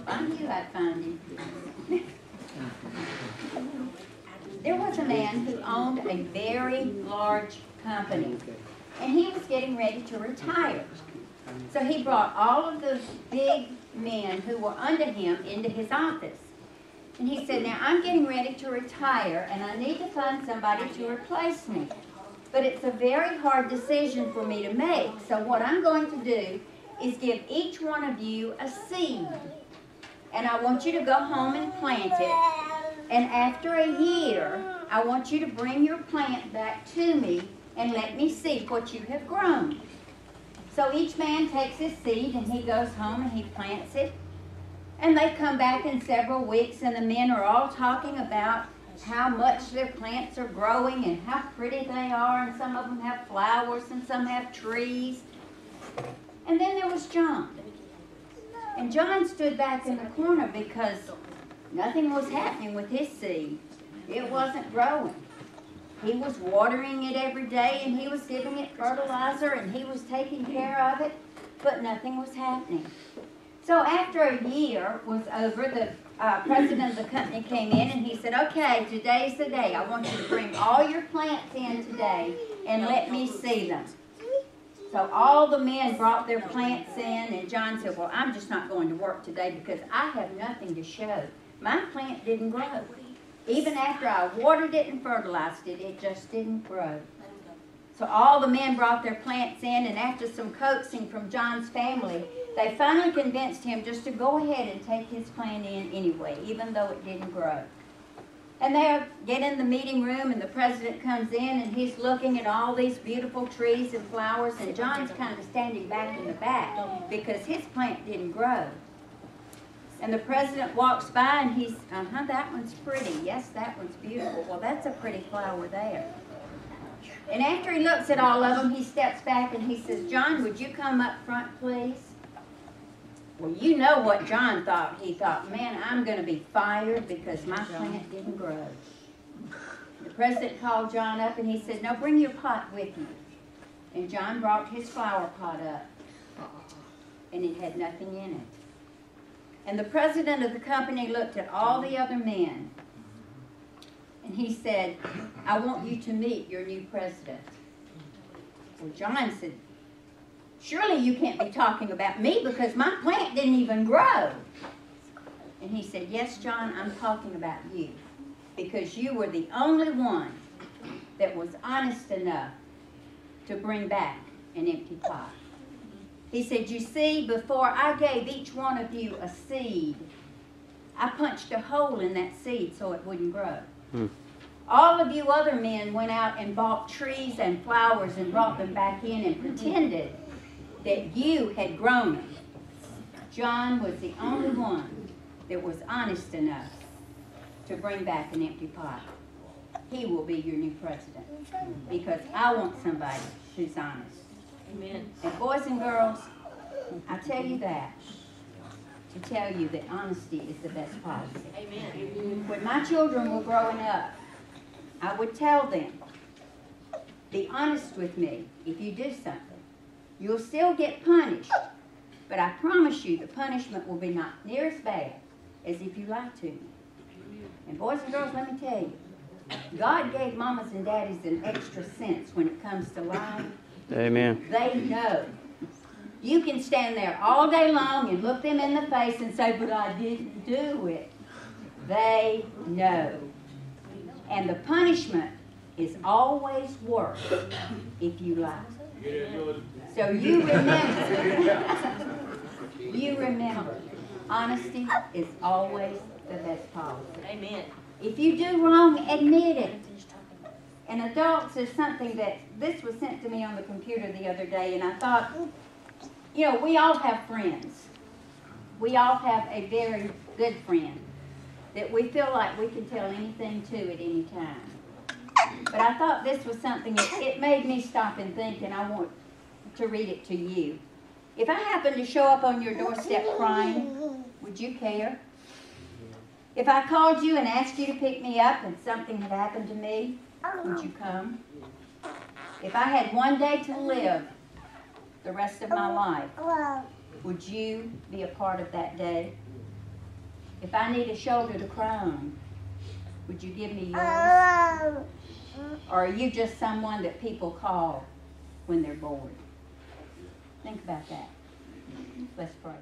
Well, if I knew, I'd find him. There was a man who owned a very large company, and he was getting ready to retire. So he brought all of the big men who were under him into his office. And he said, now I'm getting ready to retire, and I need to find somebody to replace me. But it's a very hard decision for me to make. So what I'm going to do is give each one of you a seed. And I want you to go home and plant it. And after a year, I want you to bring your plant back to me and let me see what you have grown. So each man takes his seed and he goes home and he plants it. And they come back in several weeks and the men are all talking about how much their plants are growing and how pretty they are, and some of them have flowers and some have trees. And then there was John. And John stood back in the corner because nothing was happening with his seed. It wasn't growing. He was watering it every day and he was giving it fertilizer and he was taking care of it, but nothing was happening. So after a year was over, the president of the company came in and he said, okay, today's the day. I want you to bring all your plants in today and let me see them. So all the men brought their plants in, and John said, well, I'm just not going to work today because I have nothing to show. My plant didn't grow. Even after I watered it and fertilized it, it just didn't grow. So all the men brought their plants in, and after some coaxing from John's family, they finally convinced him just to go ahead and take his plant in anyway, even though it didn't grow. And they get in the meeting room, and the president comes in, and he's looking at all these beautiful trees and flowers, and John's kind of standing back in the back because his plant didn't grow. And the president walks by, and he's, that one's pretty. Yes, that one's beautiful. Well, that's a pretty flower there. And after he looks at all of them, he steps back and he says, John, would you come up front, please? Well, you know what John thought. He thought, man, I'm going to be fired because my plant didn't grow. The president called John up and he said, no, bring your pot with you. And John brought his flower pot up, and it had nothing in it. And the president of the company looked at all the other men, and he said, I want you to meet your new president. Well, John said, surely you can't be talking about me because my plant didn't even grow. And he said, yes, John, I'm talking about you because you were the only one that was honest enough to bring back an empty pot. He said, you see, before I gave each one of you a seed, I punched a hole in that seed so it wouldn't grow. All of you other men went out and bought trees and flowers and brought them back in and pretended that you had grown them. John was the only one that was honest enough to bring back an empty pot. He will be your new president because I want somebody who's honest. Amen. And boys and girls, I tell you that to tell you that honesty is the best policy. Amen. When my children were growing up, I would tell them, be honest with me. If you do something, you'll still get punished, but I promise you the punishment will be not near as bad as if you lie to me. And boys and girls, let me tell you, God gave mamas and daddies an extra sense when it comes to lying. Amen. They know. You can stand there all day long and look them in the face and say, but I didn't do it. They know. And the punishment is always worse if you lie. So you remember, honesty is always the best policy. Amen. If you do wrong, admit it. And adults is something that, this was sent to me on the computer the other day, and I thought, you know, we all have friends. We all have a very good friend that we feel like we can tell anything to at any time. But I thought this was something, it made me stop and think, and I want to read it to you. If I happened to show up on your doorstep crying, would you care? If I called you and asked you to pick me up and something had happened to me, would you come? If I had one day to live the rest of my life, would you be a part of that day? If I need a shoulder to cry on, would you give me yours? Or are you just someone that people call when they're bored? Think about that. Let's pray.